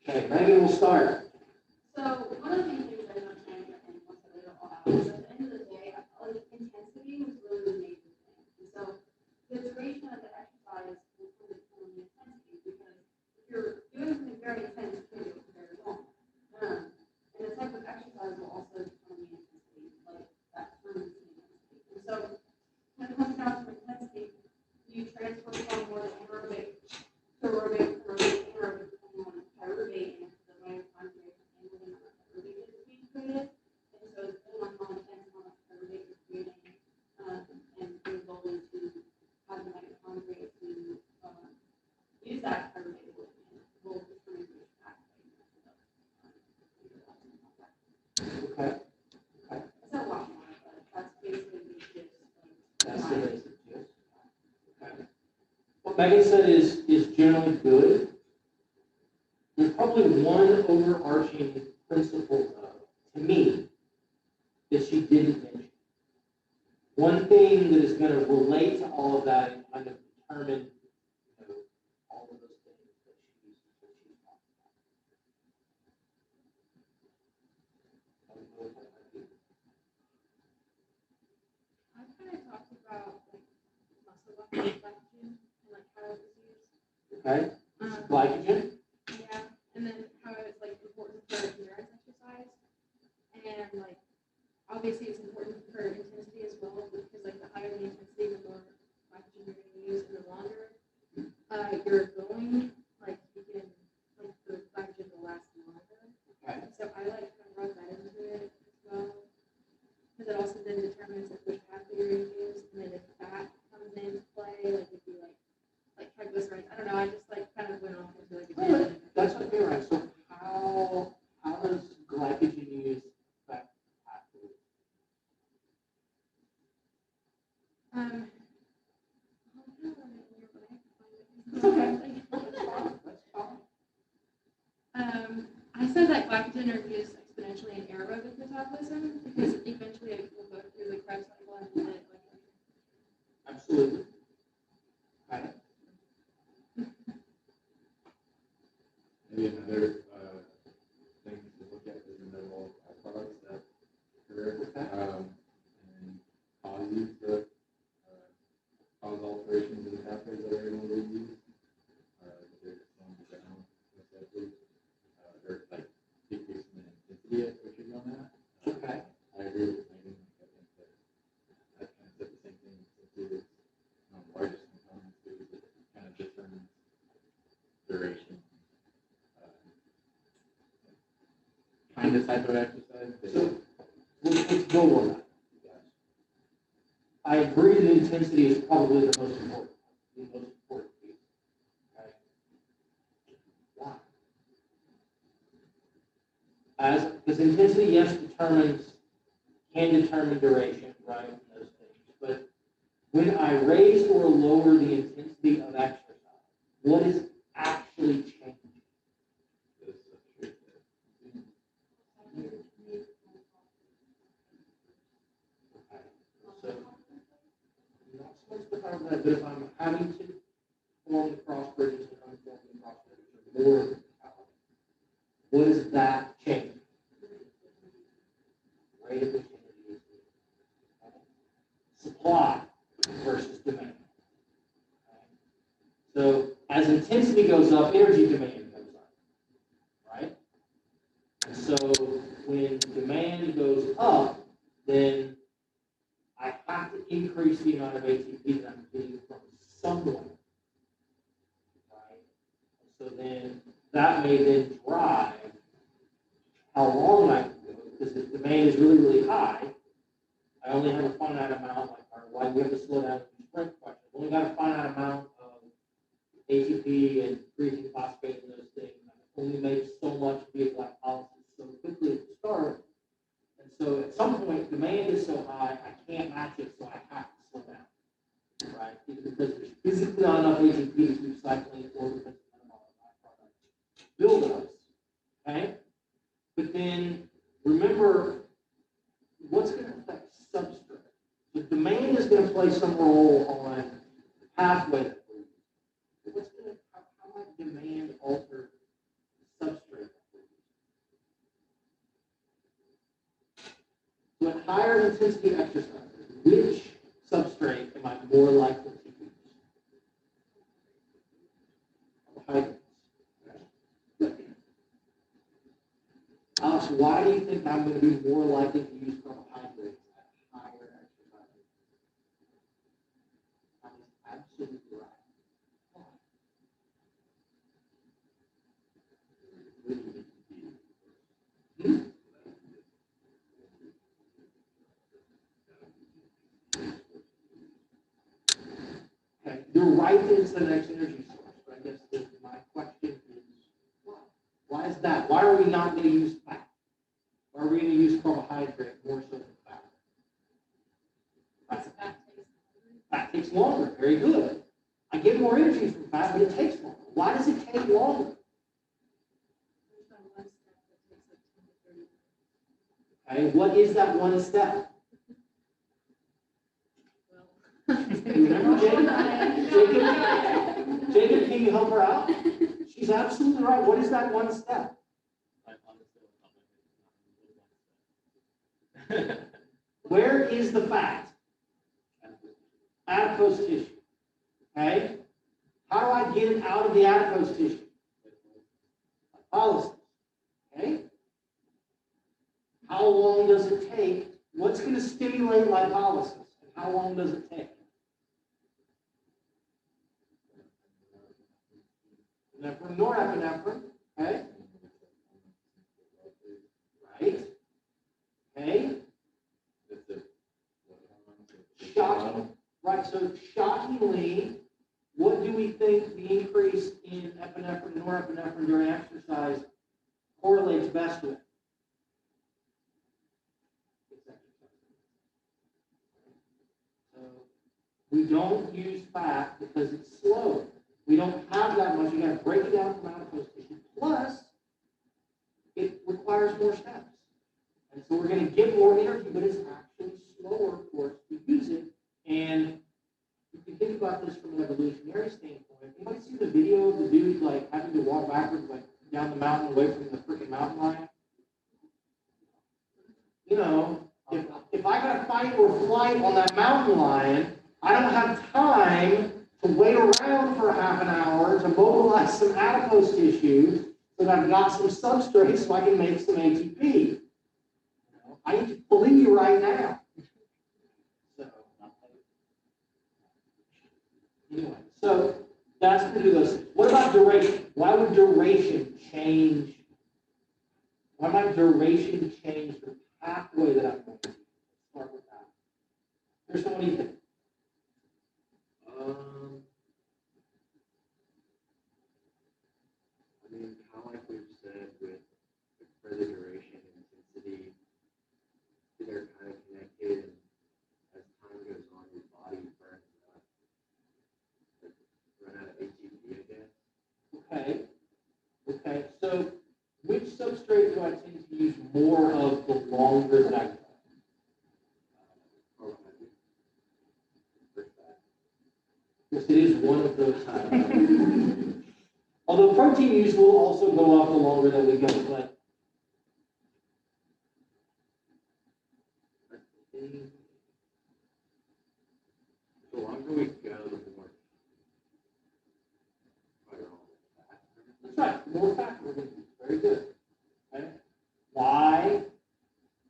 Okay, Megan will start. So one of the main things I understand and once I laid it all out is at the end of the day, I felt like intensity was really the major thing. And so the duration of the exercise will really determine the intensity because if you're doing something very intense, you can do it for very long. And the type of exercise will also determine the intensity, like that determines the intensity. And so when it comes down to intensity, you transfer from more anaerobic to aerobic, anaerobic, depending on pyruvate and the mitochondria and the amount of pyruvate that's being created. And so depending on how intense how much pyruvate you're creating, and your goal is to have the mitochondria to use that pyruvate will determine which pathway. Okay. It's not a lot more, but that's basically the gist. That's the basic gist. Okay. What Megan said is generally good. There's probably one overarching principle, to me, that she didn't mention. One thing that is going to relate to all of that and kind of determine, all of those things that she's talking about. I kind of talked about muscle glycogen and how it was used. Okay. Glycogen. Yeah, and then how it's important for endurance exercise, and obviously it's important for intensity as well because the higher the intensity, the more glycogen you're going to use, and the longer you're going, you can the glycogen will last longer. Okay. So I kind of wrote that into it as well, because it also then determines which pathway you're going to use, and then if fat comes into play, if you triglycerides. I don't know. I just kind of went off into a That's okay, right? So how does glycogen use fat pathways? It's okay. That's fine. I said that glycogen are used exponentially in aerobic metabolism because eventually it will go through the Krebs cycle and then Absolutely. Got it. Maybe another thing to look at is the metabolic byproducts that occur and cause you to cause alterations in the pathways that are going to be used. There's some general necessity. They're decreasing the intensity at which you're going at. Okay. I agree with Megan. I think that I kind of said the same thing. Intensity is one of the largest components because it kind of determines duration. Kind of type of exercise. So let's go on that, you guys. I agree that intensity is probably the most important. Piece. Okay. Why? Because intensity, yes, can determine duration, right? And those things. But when I raise or lower the intensity of exercise, what is actually changing? So, not so much the part of that, but if I'm having to form the cross bridges and unform the cross bridges, or more of the power, what is that change? Rate of change is supply versus demand. So, as intensity goes up, energy demand goes up, right? And so, when demand goes up, then I have to increase the amount of ATP that I'm getting from somewhere, right? And so then that may then drive how long I can go, because if demand is really, really high, I only have a finite amount, why we have to slow down the sprint question. I've only got a finite amount of ATP and creatine phosphate and those things. I only make so much via glycolysis so quickly at the start. And so at some point, demand is so high, I can't match it, so I have to slow down, right? Either because there's physically not enough ATP to keep cycling, or because the metabolic byproduct buildups, okay? But then, remember, what's going to affect substrate? So demand is going to play some role on the pathway that we're using. How might demand alter the substrate So at higher intensity exercises, which substrate am I more likely to use? Carbohydrates. Alex, why do you think I'm going to be more likely to use carbohydrates at higher exercises? That is absolutely right. Hmm? Okay, you're right that it's the next energy source, but I guess my question is why? Why is that? Why are we not going to use fat? Why are we going to use carbohydrate more so than fat? Fat takes longer. Very good. I get more energy from fat, but it takes longer. Why does it take longer? Okay, what is that one step? Remember Jacob? Jacob, can you help her out? She's absolutely right. What is that one step? Where is the fat? Adipose tissue. Okay? How do I get it out of the adipose tissue? Lipolysis. Okay? How long does it take? What's going to stimulate lipolysis? And how long does it take? Epinephrine, norepinephrine. Okay? Right? Okay? Shocking. Right, so shockingly, what do we think the increase in epinephrine and norepinephrine during exercise correlates best with? So we don't use fat because it's slow. We don't have that much. You got to break it down from adipose tissue. Plus, it requires more steps. And so we're going to get more energy, but it's actually slower, of course, to use it. And you can think about this from an evolutionary standpoint. Anybody see the video of the dude like having to walk backwards like down the mountain away from the freaking mountain lion? You know, if I got to fight or flight on that mountain lion, I don't have time to wait around for half an hour to mobilize some adipose tissue so that I've got some substrate so I can make some ATP. I need to believe you right now. Anyway, so that's going to do those things. What about duration? Why would duration change? Why might duration change the pathway that I'm going to start with that? Here's what do you think? I mean, kind of like we've said with further duration and intensity, they're kind of connected, and as time goes on, your body burns up, like, run out of ATP, I guess. Okay. So which substrate do I tend to use more of the longer that I go? Yes, it is one of those. Although protein use will also go up the longer that we go, but The longer we go, the more that's right, more fat we're going to use. Very good. Okay. Why,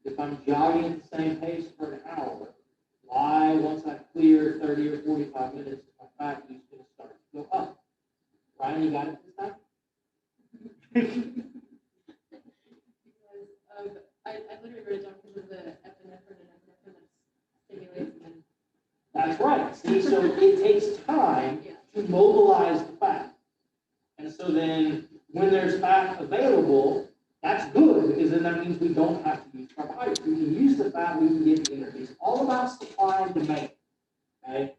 if I'm jogging at the same pace for an hour, why once I clear 30 or 45 minutes, my fat use is going to start to go up? Ryan, you got it this time? Because I literally wrote it down because of the epinephrine that stimulates and That's right. See, so it takes time to mobilize the fat. And so then when there's fat available, that's good because then that means we don't have to use carbohydrates. We can use the fat, we can get the energy. It's all about supply and demand. Okay?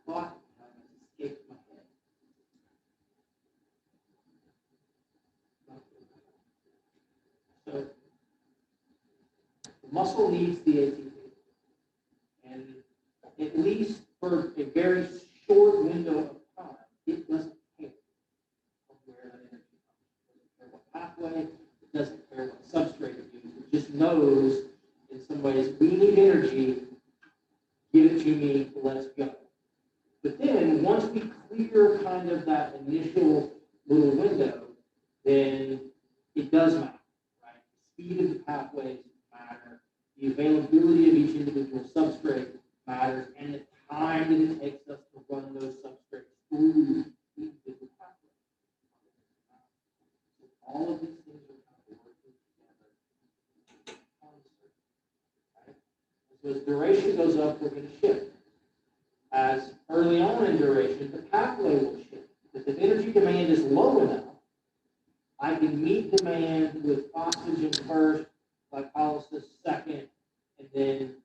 Thought escaped my head. So the muscle needs the ATP. And at least for a very short window of time, it doesn't care of where that energy comes. It doesn't care what pathway pathway. It doesn't care what substrate it uses. It just knows in some ways we need energy, give it to me, let's go. But then once we clear kind of that initial little window, then it does matter, right? The speed of the pathways matter, the availability of each individual substrate matters, and the time that it takes us to run those substrates through each individual pathway. So all of these things are kind of working together. Right? So as duration goes up, we're going to shift. As early on in duration, the pathway will shift. Because if energy demand is low enough, I can meet demand with oxygen first, glycolysis second, and then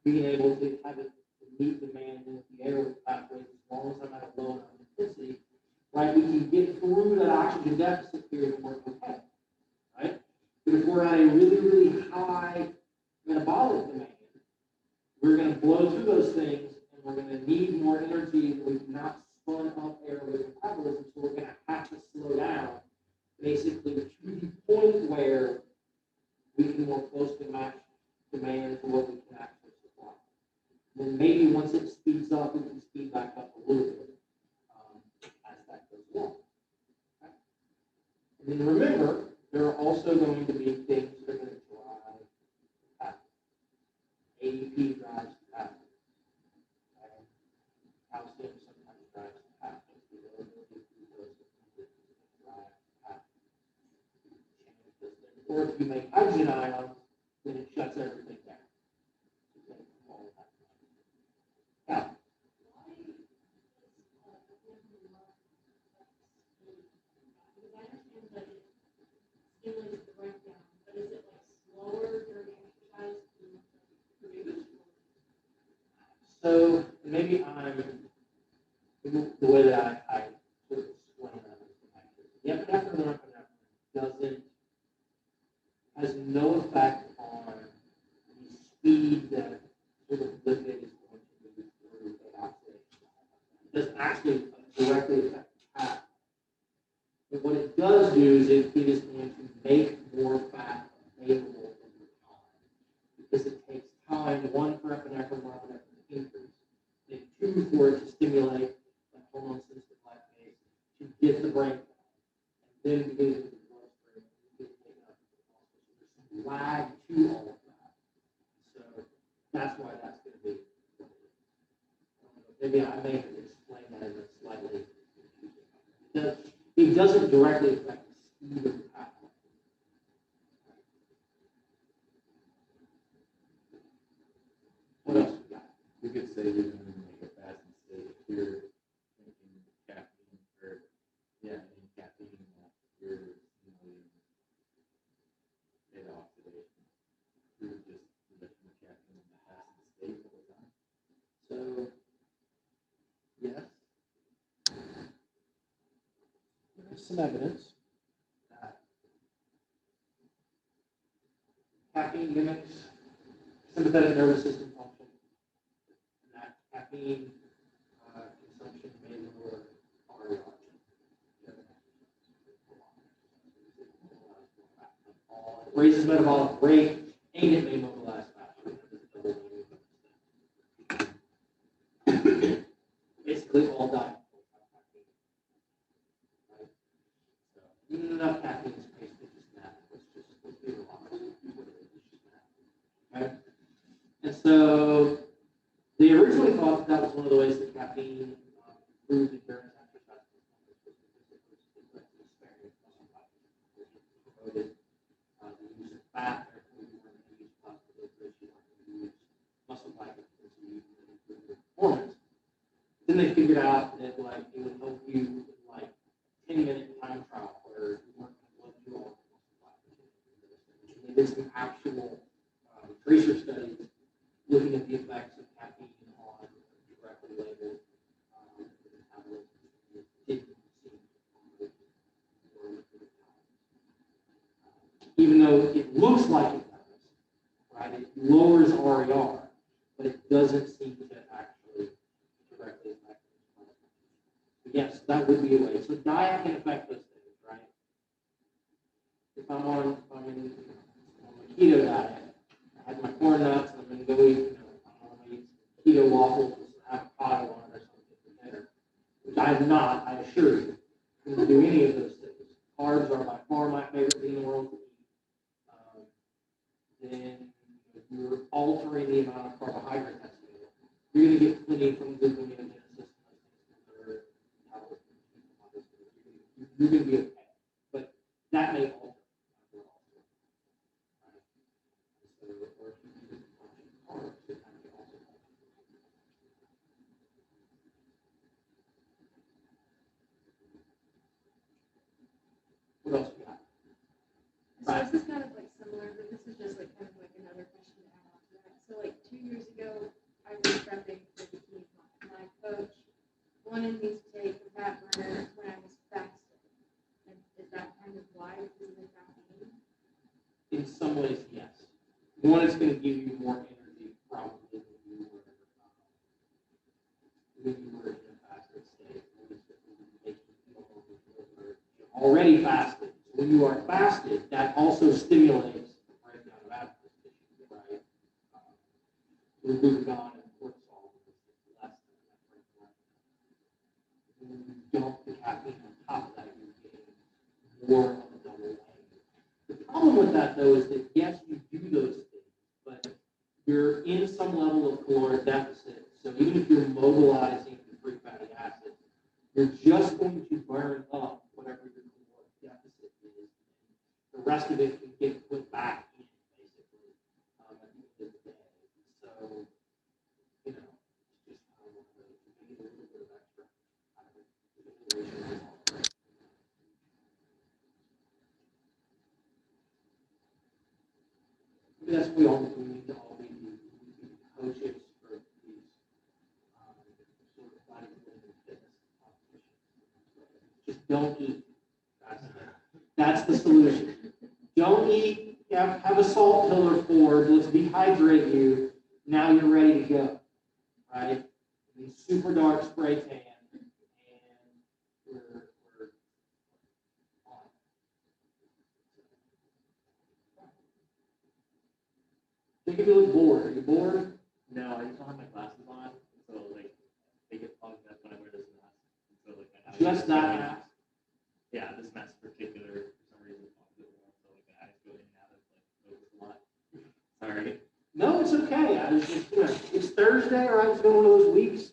being able to have it to meet demand in the air pathways as long as I'm at a low enough intensity. Right, we can get through that oxygen deficit period and work okay. Right? But if we're at a really, really high metabolic demand, we're going to blow through those things and we're going to need more energy. We've not spun up aerobic metabolism, so we're going to have to slow down basically to the point where we can more closely match demand to what we can actually supply. And then maybe once it speeds up, we can speed back up a little bit as that goes along. Okay? And then remember, there are also going to be things that are going to drive the pathway. ADP drives the pathway. Okay? Calcium sometimes drives the pathway. The availability of glucose drives the pathway. Or if you make hydrogen ions, then it shuts everything down. Yeah. So maybe the way that I sort of explain that the epinephrine or epinephrine has no effect on the speed that sort of lipid is going to move through the oxidation. It doesn't actually directly affect the path. But what it does do is it is going to make more fat available over time. Because it takes time, one, for epinephrine to increase, and two, for it to stimulate the hormone sensitive lipase to get the brain, and then get into the bloodstream, and get taken up into the muscle. So there's some lag to all of that. So that's why that's going to be. Maybe I may have explained that in a slightly confusing. It doesn't directly affect the speed of the pathway. What else we got? You could say you're going to make a fasting state if you're drinking caffeine or any caffeine that you're stimulating beta oxidation through just reduction of caffeine in the fasting state all the time. So, yes. There's some evidence that caffeine mimics sympathetic nervous system function, and that caffeine consumption may lower RER. It raises metabolic rate, and it may mobilize faster. Basically, all diet. Right? So, enough caffeine is basically just that. Let's be real. Right? And so, they originally thought that was one of the ways that caffeine improved endurance exercise. Promoted the use of fat, therefore you want to use muscle ratio, use muscle glycogen to improve your performance. Then they figured out that like it would help you in like 10-minute time trial where you weren't going to blow through all the muscle glycogen. They did some actual research studies looking at the effects of caffeine on directly labeled metabolism. It didn't seem to even though it looks like it does, right? It lowers RER, but it doesn't seem to actually directly affect it. But yes, that would be a way. So diet can affect those things, right? if I'm on a keto diet, I have my corn nuts, and I'm gonna go eat, I'm gonna eat keto waffles, avocado on it or something for dinner, which I am not, I assure you. I don't do any of those things. Carbs are by far my favorite thing in the world to eat. Then you're altering the amount of carbohydrate that's in it. You're going to get plenty from gluconeogenesis. You're going to be okay. But that may alter. What else we got? So this is kind of like similar, but this is just like kind of like another question to add on to that. So like 2 years ago, I was prepping for the heat. My coach wanted me to take the fat burner when I was fasting. And is that kind of why? Because of the caffeine? In some ways, yes. One, it's going to give you more energy, probably, than you were in a fasted state. Already fasted. So when you are fasted, that also stimulates the breakdown of adipose tissue, right? Glucagon and cortisol is less than that breakdown. When you dump the caffeine on top of that, you're getting more of a double whammy. The problem with that, though, is that yes, you do those things, but you're in some level of caloric deficit. So even if you're mobilizing the free fatty acids, you're just going to burn up whatever your caloric deficit is. The rest of it can get put back in, basically, at the end of the day. So, you know, it's just how you get a little bit of extra out of it. That's what we need to all be coaches for these sort of bodybuilding and fitness competitions. Just don't eat. That's the solution. Don't eat. Have a salt pillar forward. Let's dehydrate you. Now you're ready to go. Right? And super dark spray tan. And we're on. I think if you look bored. Are you bored? No, I just don't have my glasses on, so like they get plugged up when I wear this mask. So like my eyes Just that mask? Yeah, this mask in particular for some reason plugs it more, so like my eyes go in and out of like focus a lot. Sorry. No, it's okay. I was just, it's Thursday, right? It's been one of those weeks.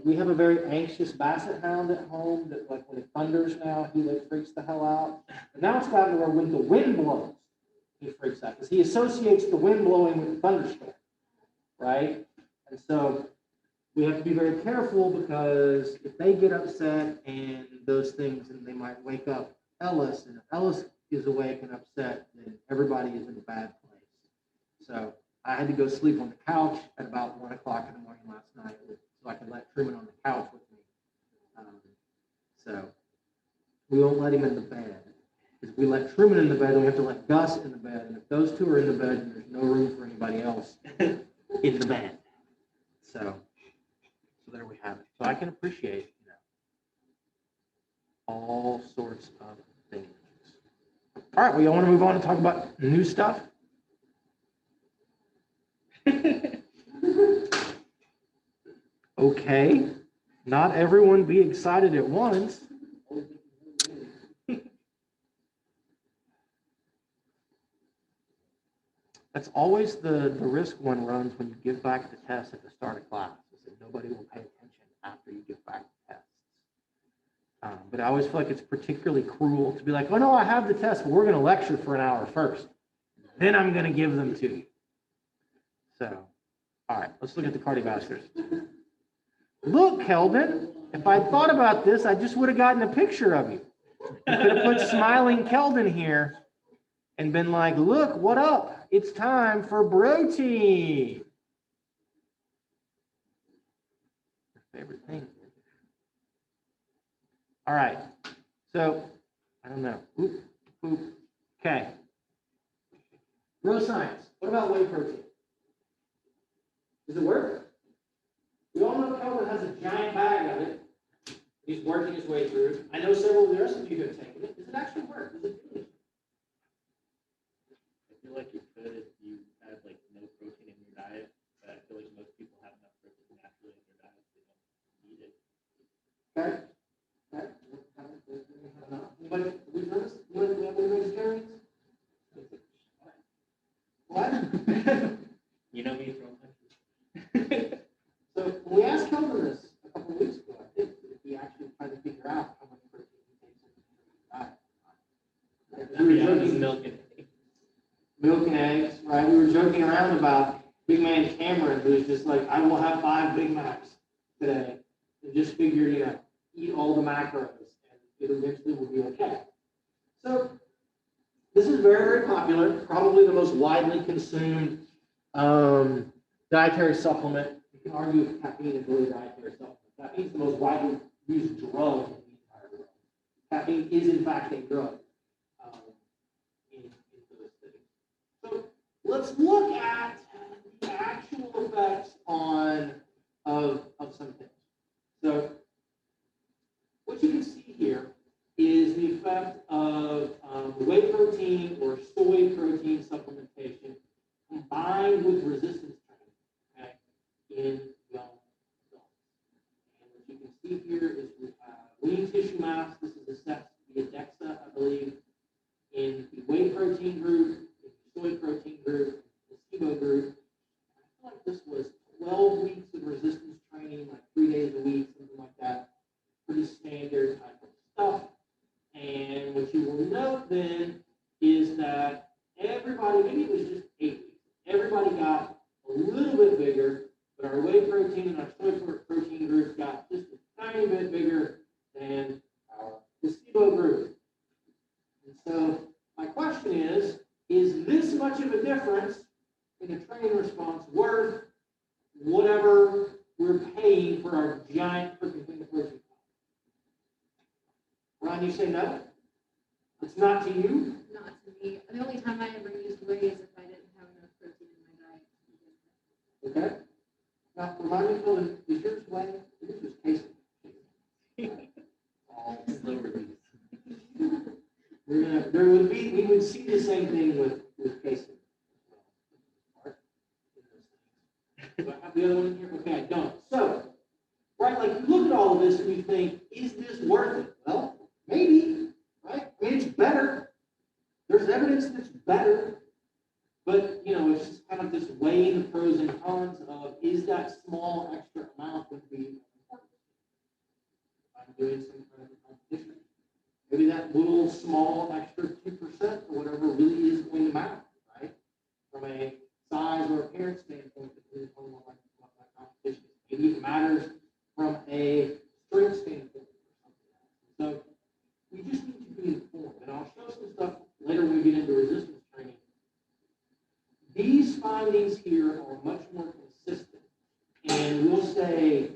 We have a very anxious basset hound at home that, like, when it thunders now, he like freaks the hell out. And now it's gotten to where when the wind blows, he freaks out because he associates the wind blowing with the thunderstorm, right? And so we have to be very careful because if they get upset and those things, and they might wake up Ellis, and if Ellis is awake and upset, then everybody is in a bad place. So I had to go sleep on the couch at about 1 o'clock in the morning last night so I could let Truman on the couch with me. So we won't let him in the bed. If we let Truman in the bed, then we have to let Gus in the bed. And if those two are in the bed, then there's no room for anybody else in the bed. So there we have it. So I can appreciate, all sorts of things. All right, well, you want to move on and talk about new stuff? Okay. Not everyone be excited at once. That's always the risk one runs when you give back the test at the start of class, is that nobody will pay attention after you give back the tests. But I always feel like it's particularly cruel to be like, oh no, I have the test, but we're going to lecture for an hour first. Then I'm going to give them to you. So, all right, let's look at the cardiovascular system. Look, Keldon, if I'd thought about this, I just would have gotten a picture of you. You could have put smiling Keldon here and been like, look, what up? It's time for protein. Your favorite thing. All right. So, I don't know. Oop, oop. Okay. Grow science. What about whey protein? Does it work? We all know Keldon has a giant bag of it. He's working his way through. I know several of the rest of you have taken it. Does it actually work? Does it do it? concern about big man Cameron, who's just like, I will have 5 Big Macs today, and just figure, eat all the macros, and it eventually will be okay. So this is very, very popular, probably the most widely consumed dietary supplement. You can argue if caffeine is really a dietary supplement. Caffeine is the most widely used drug in the entire world. Caffeine is, in fact, a drug in those things. So let's look at the actual effects of some things. So what you can see here is the effect of whey protein or soy protein supplementation combined with resistance training, okay, in young adults. And what you can see here is we have lean tissue mass. This is assessed via DEXA, I believe, in the whey protein group, in the soy protein group, the placebo group. I feel like this was 12 weeks of resistance training, like 3 days a week, something like that. Pretty standard type of stuff. And what you will note then is that everybody, maybe it was just 8 weeks, everybody got a little bit bigger, but our whey protein and our soy protein groups got just a tiny bit bigger than our placebo group. And so my question is this much of a difference in the training response worth whatever we're paying for our giant freaking thing of protein? Ron, you say no? It's not to you? Not to me. The only time I ever used whey is if I didn't have enough protein in my diet. Okay. Now, remind me, Phil, is yours whey? Yours is casing. Slow release. We would see the same thing with casing. Do I have the other one here? Okay, I don't. So, right, like you look at all of this and you think, is this worth it? Well, maybe, right? I mean, it's better. There's evidence that's better. But, it's just kind of this weighing the pros and cons of, is that small extra amount going to be important? I'm doing some kind of competition. Maybe that little small extra 2% or whatever really is going to matter, right? From a size or appearance standpoint, depending on what my competition is. Maybe it matters from a strength standpoint or something else. So we just need to be informed. And I'll show some stuff later when we get into resistance training. These findings here are much more consistent. And we'll say,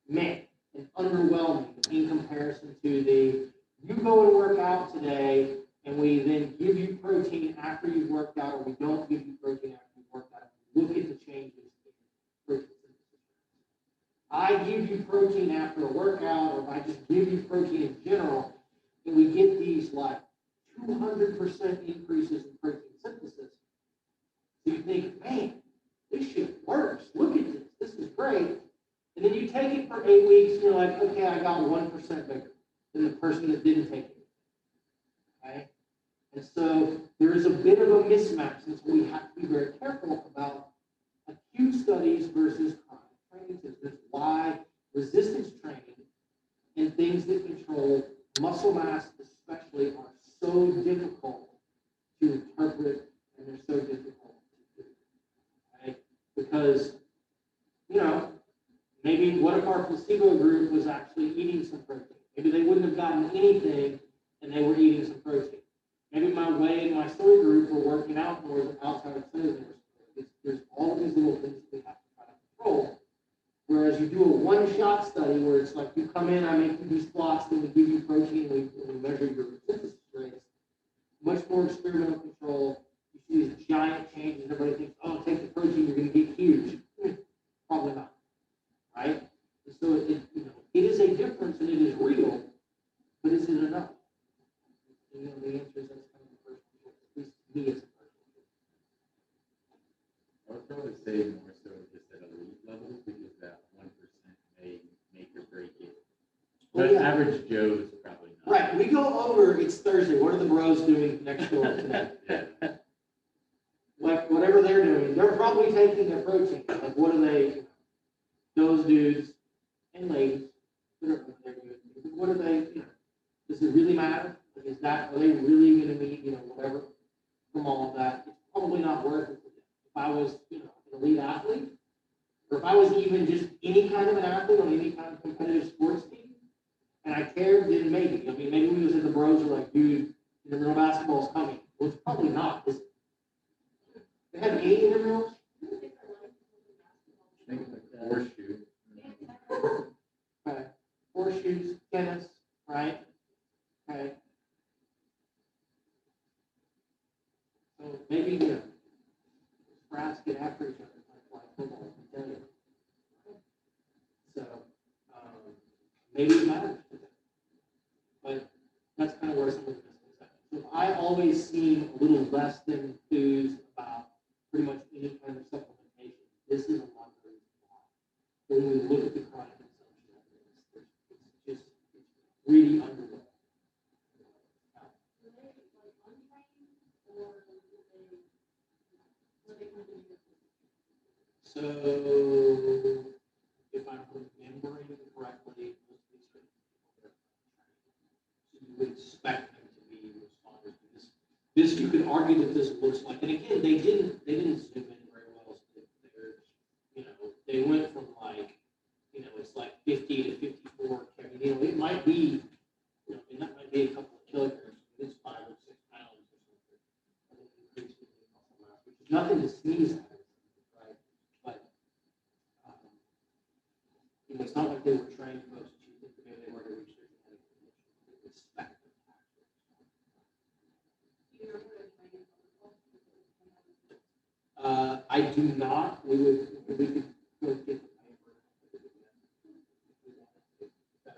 man, and underwhelming in comparison to the, you go and work out today, and we then give you protein after you've worked out, or we don't give you protein after you've worked out. Look at the changes in protein synthesis. I give you protein after a workout, or if I just give you protein in general, and we get these like 200% increases in protein synthesis. So you think, man, this shit works. Look at this. This is great. And then you take it for 8 weeks, and you're like, okay, I got 1% bigger than the person that didn't take it. Okay? And so there is a bit of a mismatch, and so we have to be very careful about acute studies versus chronic training. This is why resistance training and things that control muscle mass especially are so difficult to interpret, and they're so difficult to do. Right? Because, maybe what if our placebo group was actually eating some protein? Maybe they wouldn't have gotten anything and they were eating some protein. Maybe my whey and my soy group were working out more than outside of cellular. There's all these little things that we have to try to control. Whereas you do a one-shot study where it's like you come in, I make you these plots, then we give you protein, and we measure your synthesis rates. Much more experimental control. You see these giant changes. Everybody thinks, oh, take the protein, you're going to get huge. Probably not. Right? And so it is a difference and it is real, but is it enough? The answer is that's kind of the first one. At least to me, it's the first one. I would probably say more so just at elite levels because that 1% may make or break it. But average Joe is probably not. Right. We go over, it's Thursday. What are the bros doing next door tonight? Like whatever they're doing, they're probably taking their protein. Like what are they, those dudes and ladies, whatever they're doing, what are they, does it really matter? Like are they really going to need, whatever from all of that? It's probably not worth it for them. I was, an elite athlete, or if I was even just any kind of an athlete on any kind of competitive sports team, and I cared, then maybe. I mean, maybe we was in the bros were like, dude, intramural basketball is coming. Well, it's probably not. Is it? They have 8 intramurals? I think it's like horseshoe. Okay. Horseshoes, tennis, right? Okay. So maybe, brats get after each other like football, I tell you. So, maybe it matters to them. But that's kind of where some of the misconceptions. So I always seem a little less than enthused about pretty much any kind of supplementation. This is a lot of reasons why. When we look at the chronic consumption of this, it's really underwhelming. So, if I'm remembering correctly, you would expect them to be responders to this. This you could argue that this looks like, and again, they didn't zoom in very well. So they went from like, it's like 50 to 54. It might be, and that might be a couple of kilograms. It's 5 or 6 pounds or something. Increase in muscle mass, which is nothing to sneeze at. It's not like they were trained folks that you think maybe they were to reach their genetic condition. They expect them to. I do not. We could go get the paper.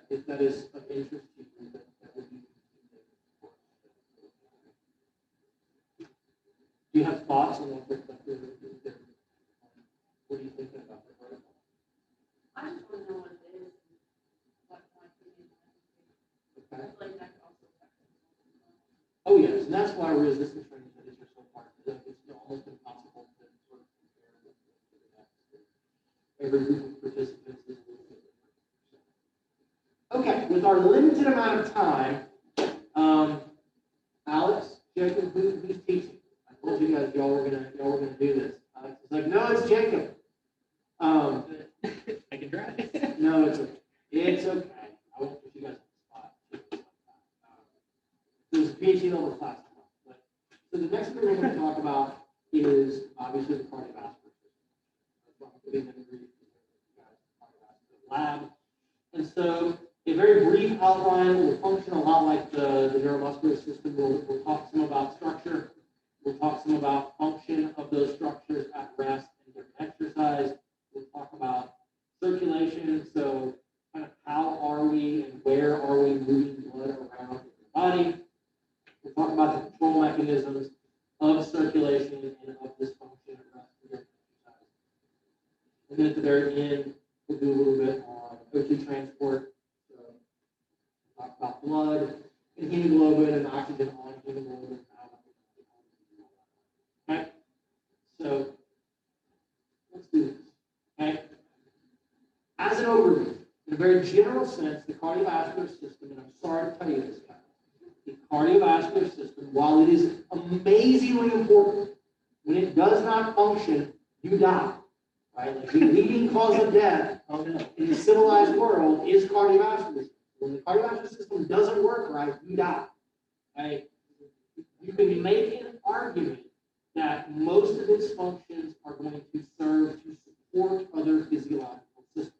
If that is of interest to you, that would be. Do you have thoughts on what what are you thinking about the protocol? I just want to know what it is, what my opinion is. Okay. Like that could also affect it. Oh yes, and that's why resistance training studies are so hard. Because it's almost impossible to sort of compare with the next. Every group of participants is a little bit different. Okay, with our limited amount of time, Alex, Jacob, who's teaching? I told you guys y'all were gonna do this. Alex is like, no, it's Jacob. I can try. No, it's okay. It's okay. I won't put you guys on the spot. There's a PhD level class. So the next thing we're going to talk about is obviously the cardiovascular system. That's what I'm putting in the brief cardiovascular lab. And so a very brief outline will function a lot like the neuromuscular system. We'll talk some about structure. We'll talk some about function of those structures at rest and during exercise. We'll talk about circulation, so kind of how are we and where are we moving blood around in the body. We'll talk about the control mechanisms of circulation and of this function at rest and during exercise. And then at the very end, we'll do a little bit on O2 transport. So we'll talk about blood and hemoglobin and oxygen on hemoglobin. Okay, so let's do this. Okay. As an overview, in a very general sense, the cardiovascular system, and I'm sorry to tell you this, guys, the cardiovascular system, while it is amazingly important, when it does not function, you die. Right? Like the leading cause of death in the civilized world is cardiovascular system. When the cardiovascular system doesn't work right, you die. Right? You can make an argument that most of its functions are going to serve to support other physiological systems.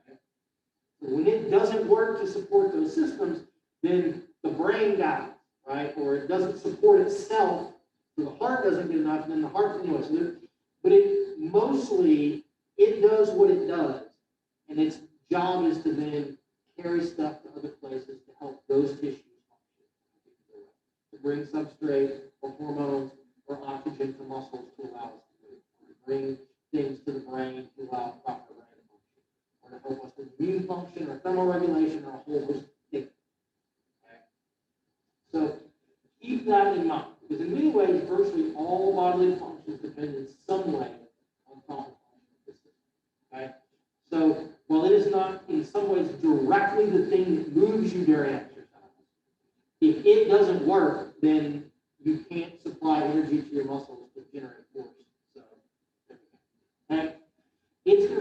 Okay? So when it doesn't work to support those systems, then the brain dies, right? Or it doesn't support itself, so the heart doesn't get enough, and then the heart, anyway. So but it mostly, it does what it does, and its job is to then carry stuff to other places to help those tissues function, to bring substrate or hormones or oxygen to muscles to allow us to move, or to bring things to the brain to allow proper brain function, or to help us with immune function or thermoregulation or a whole host of things. Okay? So keep that in mind, because in many ways, virtually all bodily functions depend in some way on proper function of the system. Okay? So while it is not in some ways directly the thing that moves you during exercise, if it doesn't work, then you can't supply energy to your muscles to generate force. So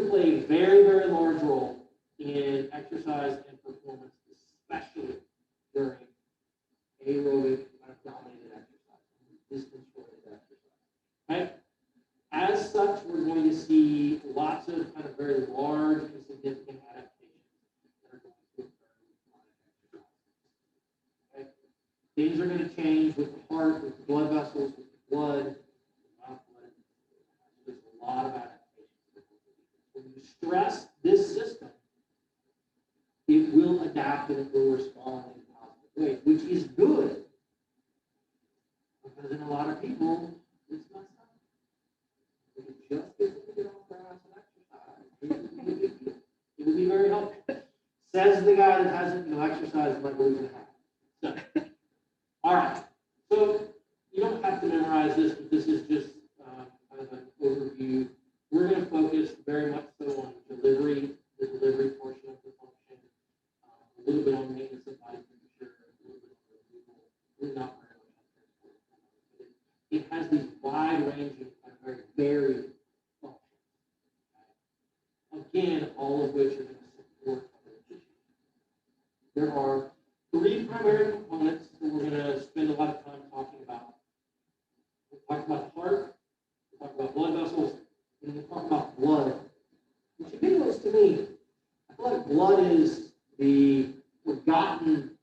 play a very, very large role in exercise and performance, especially during aerobic dominated exercise, distance-related exercise. Right? As such, we're going to see lots of kind of very large and significant adaptations that are going to occur in exercise. Okay? Things are going to change with the heart, with the blood vessels, with the blood, there's a lot of adaptations. When you stress this system, it will adapt and it will respond in positive ways, which is good. Because in a lot of people, it's messed up. If it just gets them to get off their ass and exercise, it will be very helpful. Says the guy that hasn't exercised like a week and a half. So, all right. So you don't have to memorize this, but this is just kind of an overview. We're going to focus very much so on delivery, the delivery portion of the function, a little bit on maintenance of body temperature, a little bit on removal, really not very much on transport. It has these wide-ranging and very varied functions. Again, all of which are going to support other tissues. There are three primary components that we're going to spend a lot of time talking about. We'll talk about the heart, we'll talk about blood vessels, and we'll talk about blood. Which appeals to me, I feel like blood is the forgotten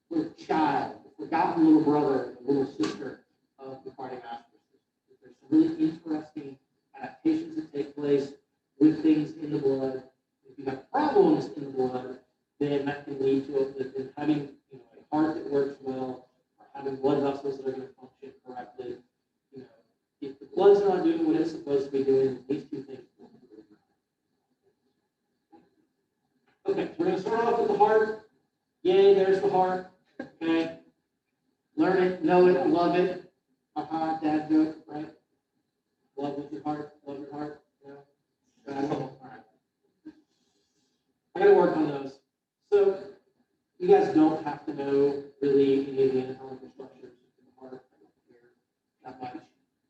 little child, the forgotten little brother, the little sister of the cardiovascular system. There's some really interesting adaptations that take place with things in the blood. If you have problems in the blood, then that can lead to having a heart that works well, or having blood vessels that are going to function correctly. If the blood's not doing what it's supposed to be doing, these two things will be doing. Okay, so we're going to start off with the heart. Yay, there's the heart. Okay. Learn it, know it, love it. Dad joke, right? Love with your heart, love your heart. Yeah. All right. I got to work on those. So, you guys don't have to know really any of the anatomical structures in the heart. I don't care that much.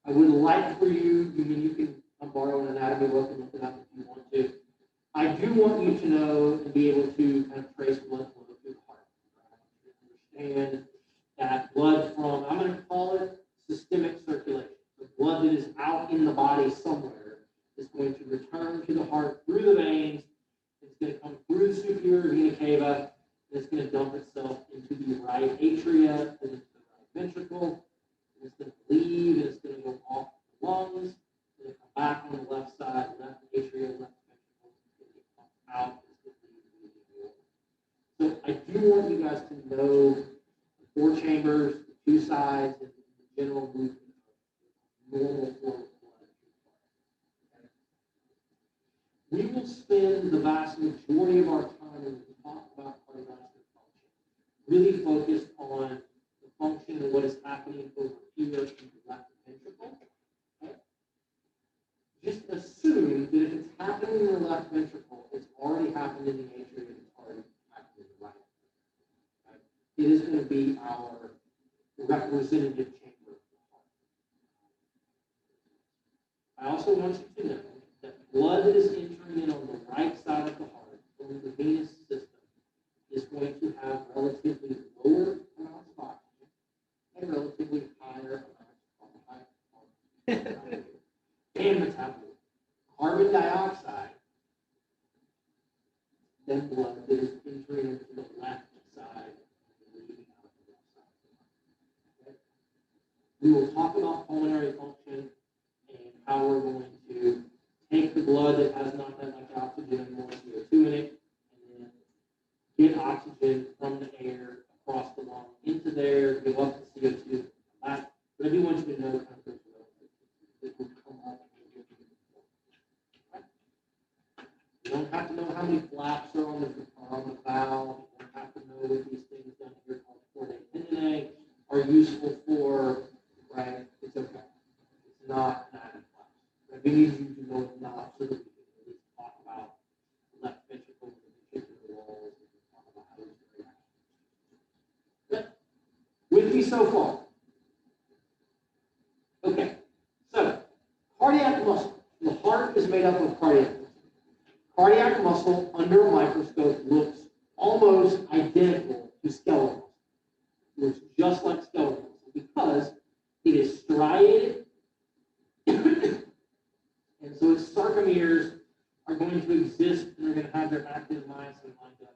I would like for you can borrow an anatomy book and look it up if you want to. I do want you to know and be able to kind of trace blood flow through the heart. Understand that blood from, I'm going to call it systemic circulation. The blood that is out in the body somewhere is going to return to the heart through the veins. It's going to come through the superior vena cava, and it's going to dump itself into the right atria, and into the right ventricle. And it's going to leave, and it's going to go off the lungs. It's going to come back on the left side, left atria, left ventricle. It's going to come out. It's going to leave. So I do want you guys to know the four chambers, the two sides, and the general movement of normal flow of blood. Okay? We will spend the vast majority of our time when we talk about cardiovascular function really focused on the function and what is happening over here in the left ventricle. Okay? Just assume that if it's happening in the left ventricle, it's already happened in the atria, it's already happened in the right. Okay? It is going to be our representative chamber of the heart. I also want you to know that blood that is entering in on the right side of the heart, from the venous system, is going to have relatively lower amounts of oxygen and relatively higher amounts of carbon and metabolism. Carbon dioxide, then blood that is entering into the left side and leaving out the left side. Okay? We will talk about pulmonary function and how we're going to take the blood that has not that much oxygen and more CO2 in it, and then get oxygen from the air across the lung into there, give up the CO2, and come back. But I do want you to know kind of those that will come up and give you the right? You don't have to know how many flaps are on the valve. You don't have to know what these things down here called chordae tendineae are useful for, right? It's okay. It's not that flaps. We need you to know enough so that we can at least talk about the left ventricle and the ventricular walls and talk about how those react. Good? With me so far? Okay. So, cardiac muscle. The heart is made up of cardiac muscle. Cardiac muscle under a microscope looks almost identical to skeletal muscle. It looks just like skeletal muscle because it is striated, and so its sarcomeres are going to exist and they're going to have their active myosin lined up.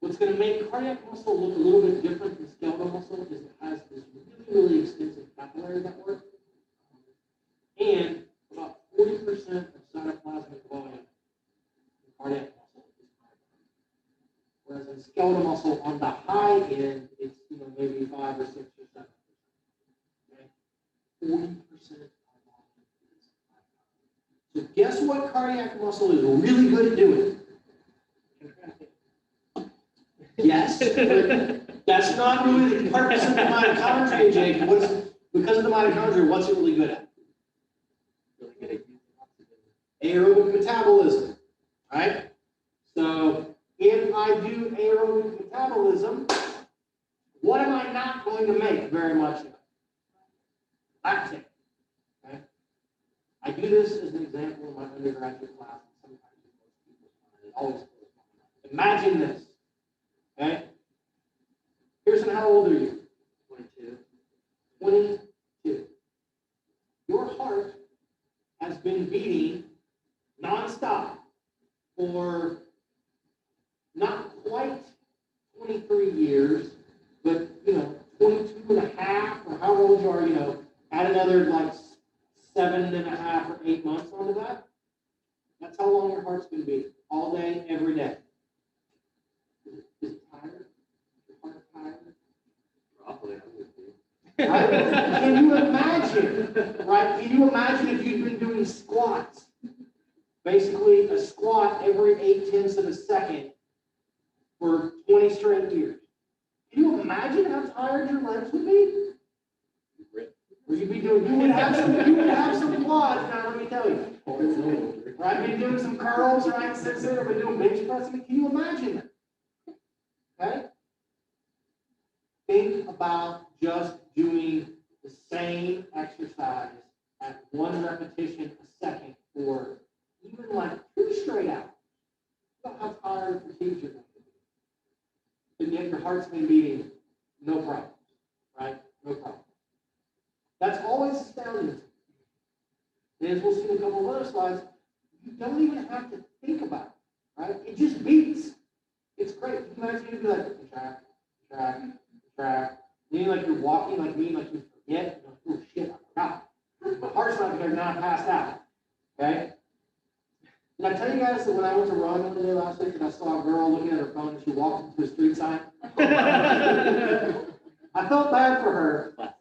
What's going to make cardiac muscle look a little bit different than skeletal muscle is it has this really extensive capillary network, and about 40% of cytoplasmic volume in cardiac muscle is fibrin. Whereas in skeletal muscle, on the high end, it's maybe 5 or 6 or 7%. Okay? 40% of volume is fibrin. So guess what cardiac muscle is really good at doing? Yes, but that's not really the purpose of the mitochondria, Jake. Because of the mitochondria, what's it really good at? Aerobic metabolism, right? So if I do aerobic metabolism, what am I not going to make very much of? Lactate. Okay? I do this as an example in my undergraduate class. Sometimes most people find it always. Imagine this. Okay? Pearson, how old are you? 22. 22. Your heart has been beating nonstop for not quite 23 years, but 22 and a half, or how old you are, add another like 7.5 or 8 months onto that. That's how long your heart's been beating. All day, every day. Is it tired? Your heart tired? Probably, I would be. Right? Can you imagine? Right? Can you imagine if you'd been doing squats? Basically, a squat every 0.8 of a second for 20 straight years. Can you imagine how tired your legs would be? Or you'd be doing, you would have some quads, now let me tell you. Right? Been doing some curls, right? Since then, I've been doing bench pressing. Can you imagine that? Okay? Think about just doing the same exercise at 1 repetition a second for even like 2 straight hours. Look how tired and fatigued you're going to be. And yet your heart's been beating, no problem. Right? No problem. That's always astounding to me. And as we'll see in a couple of other slides, you don't even have to think about it. Right? It just beats. It's great. You can imagine you'd be like, track. Then like you're walking like me, like you forget, oh shit, I forgot. My heart's not there, now I passed out. Okay? Did I tell you guys that when I went to run one day last week and I saw a girl looking at her phone and she walked into a street sign? I felt bad for her, but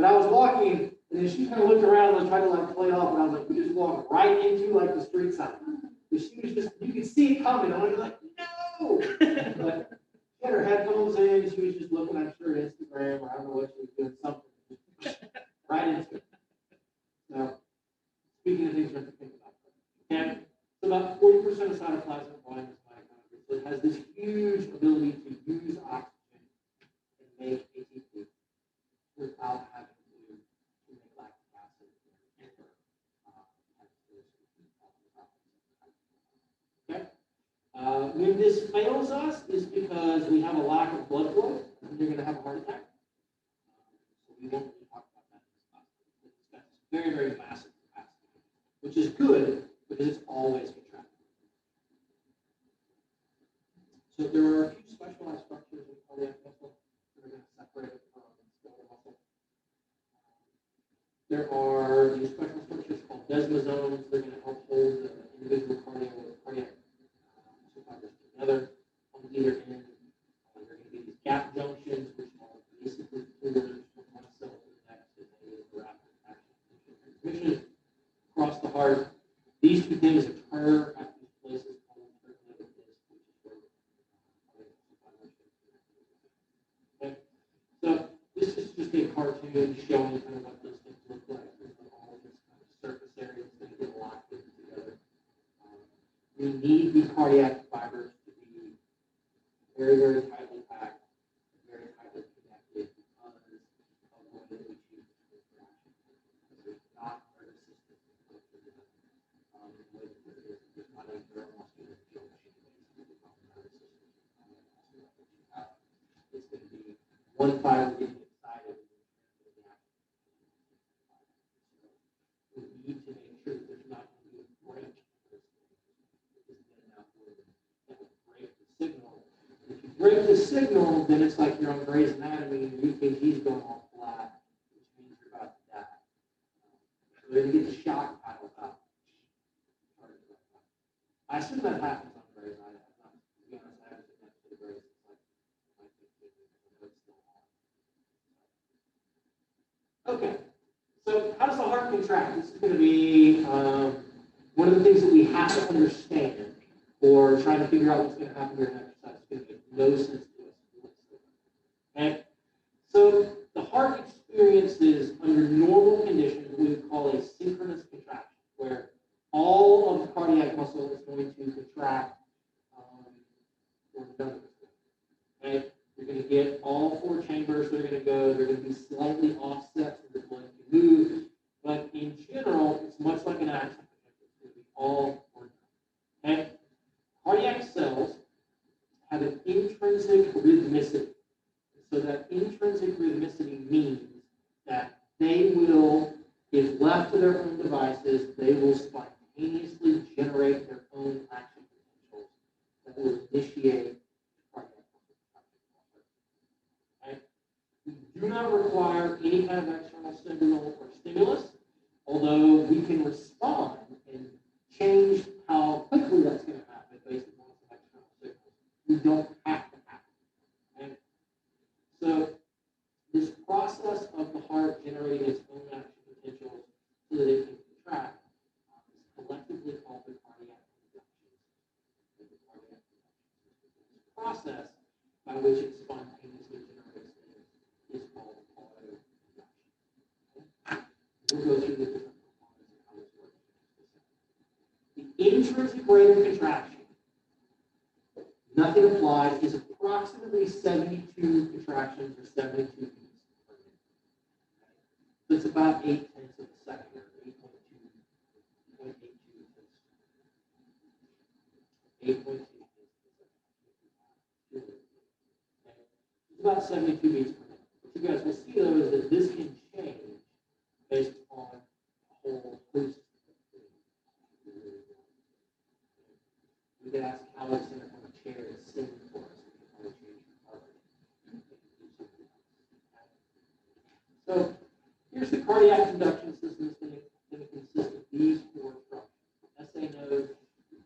I was walking and then she kind of looked around and was trying to like play off, and I was like, you just walked right into like the street sign. And she was just, you could see it coming. I was like, no! But she had her headphones in, she was just looking, I'm sure, at Instagram, or I don't know what she was doing, something. Right into it. So, speaking of things you have to think about. Okay? So about 40% of cytoplasmic volume is mitochondria. So it has this huge ability to use oxygen and make ATP without having to make lactic acid or when this fails us is because we have a lack of blood flow and you're going to have a heart attack. So we won't really talk about that in this class. It's got this very, very massive capacity, which is good because it's always contracted. So there are a few specialized structures in cardiac muscle that are going to separate it from skeletal muscle. There are these special structures called desmosomes. They're going to help hold the individual cardiac muscle fibers together on either end. There are going to be these gap junctions, which are basically pillars from one cell to the next as they move rapid action transmission across the heart. These two things occur at these places called circulating disc, which is where okay. So this is just a cartoon showing kind of what those things look like. All this kind of surface area is going to get locked in together. We need these cardiac fibers to be very, very tightly packed, very tightly connected because of the way that we choose to break the signal, then it's like you're on Grey's Anatomy and your EKG's going all flat, which means you're about to die. So they're going to get the shock paddle out. I assume that happens on Grey's Anatomy. To be honest, I haven't seen that to the Grey's. It's like 15 years ago, it's still on. Okay, so how does the heart contract? This is going to be one of the things that we have to understand or trying to figure out what's going to happen during exercise. It's going to make no sense to us. Okay? So the heart experiences under normal conditions what we would call a synchronous contraction, where all of the cardiac muscle is going to contract or none of it. Okay? You're going to get all four chambers that are going to go. They're going to be slightly offset so the blood can move. But in general, it's much like an action. It's going to be all or none. Okay? Cardiac cells have an intrinsic rhythmicity. So that intrinsic rhythmicity means that they will, if left to their own devices, they will spontaneously generate their own action potentials that will initiate cardiac muscle. Okay? We do not require any kind of external stimulus, although we can respond and change how quickly that's going to happen based upon some external signals. We don't have to happen. Okay? So this process of the heart generating its own action potentials so that it can contract is collectively called the cardiac conduction. This process by which it spontaneously generates things is called autoconduction. Okay? We'll go through the different components of how this works. The intrinsic rate of contraction, nothing applied, is approximately 72 contractions or 72 beats per minute. So it's about 8/10 of a second, or 8.2. 8.2. It's about 72 beats per minute. What you guys will see though is that this can change based on a whole host of things. We could ask Alex in a chair to sing for us. We can change the heart rate. So here's the cardiac conduction system. It's going to consist of these four structures: SA node,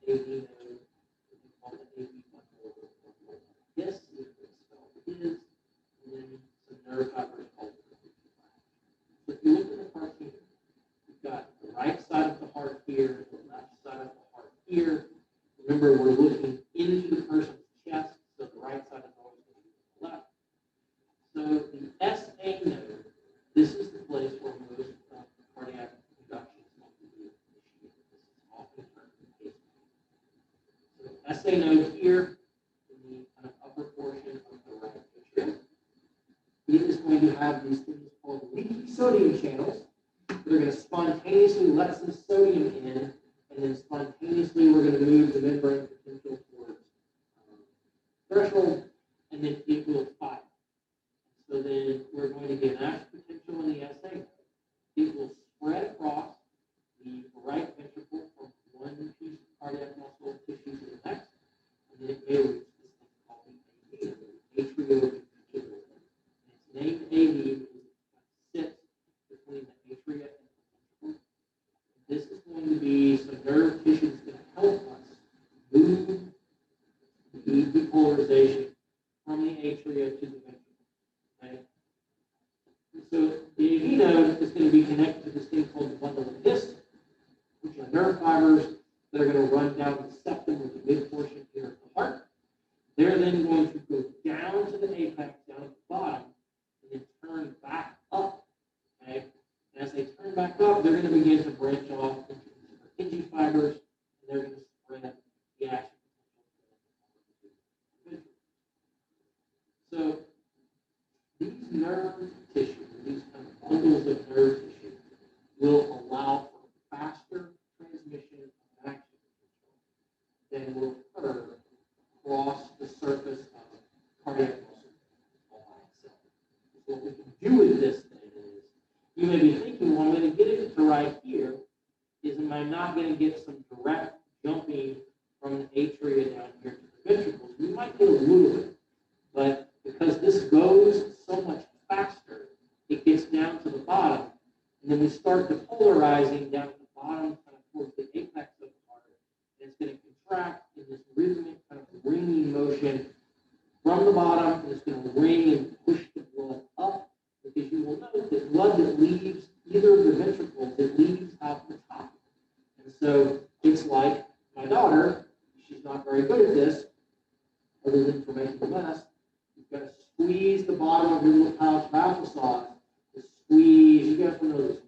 AV node, we call it AV bundle. This is what it's spelled is, and then some nerve fibers called the. So if you look at the cartoon, you've got the right side of the heart here, the left side of the heart here. Remember, we're looking into the person's chest, so the right side is always going to be the left. So the SA node, this is the place where most cardiac conduction is going to be initiated. This is often termed the pacemaker. So SA node here, in the kind of upper portion of the right atrium, it is going to have these things called leaky sodium channels. They're going to spontaneously let some sodium in, and then spontaneously we're going to move the membrane potential towards threshold, and then it will fire. So then we're going to get an action potential in the SA. It will spread across the right ventricle from one piece of cardiac muscle tissue to the next, and then it may reach this thing called the atrioventricular. It's named AV because it sits between the atria and the ventricle. This is going to be some nerve tissue that's going to help us move the depolarization from the atria to the ventricle. Okay? So the AV node is going to be connected to this thing called the bundle of discs, which are nerve fibers that are going to run down the septum or the mid portion here of the heart. They're then going to go down to the apex, down at the bottom, and then turn back up. Okay? And as they turn back up, they're going to begin to branch off into the Purkinje fibers, and they're going to spread the action potential. So these nerve tissue, these kind of bundles of nerve tissue, will allow for faster transmission of action potential than will occur across the surface of cardiac muscle all by itself. So what we can do with this thing is, you may be thinking, well, I'm going to get it to right here. Am I not going to get some direct jumping from the atria down here to the ventricles? We might get a little bit, And then we start depolarizing down at the bottom, kind of towards the apex of the heart. And it's going to contract in this rhythmic kind of ringing motion from the bottom, and it's going to ring and push the blood up, because you will note that blood that leaves either of the ventricles, it leaves out the top. And so it's like my daughter, she's not very good at this, other than for making a mess. You've got to squeeze the bottom of your little pouch of applesauce. To squeeze, you guys will know this.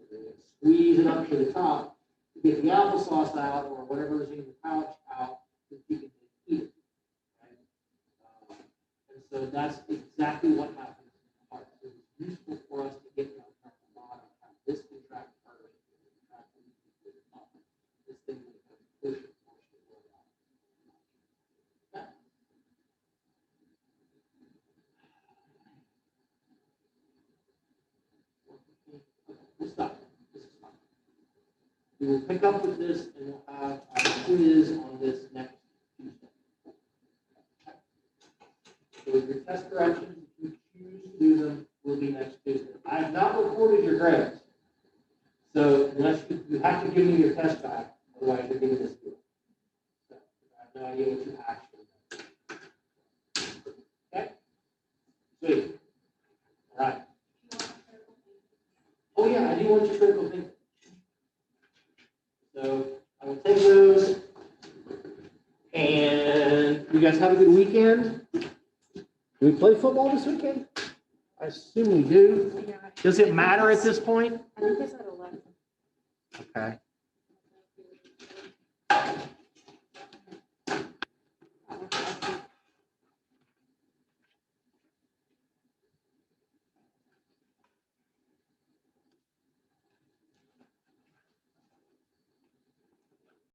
Squeeze it up to the top to get the applesauce out, or whatever is in the pouch out, so that you can eat it. Right? And so that's exactly what happens in the heart. So it's useful for us to get down from the bottom, have this contract first, contract up. This thing will kind of push and push the blood out. Okay. We'll stop. This is fine. We will pick up with this, and we'll have our quiz on this next Tuesday. So your test corrections, if you choose to do them, will be next Tuesday. I have not recorded your grades. So unless you have to give me your test back, otherwise you're giving this to me. So I have no idea what you actually know. Okay? Sweet. All right. Oh yeah, I do want your critical thinking. So I will take those, and you guys have a good weekend. Do we play football this weekend? I assume we do. Does it matter at this point? I think it's at 11. Okay.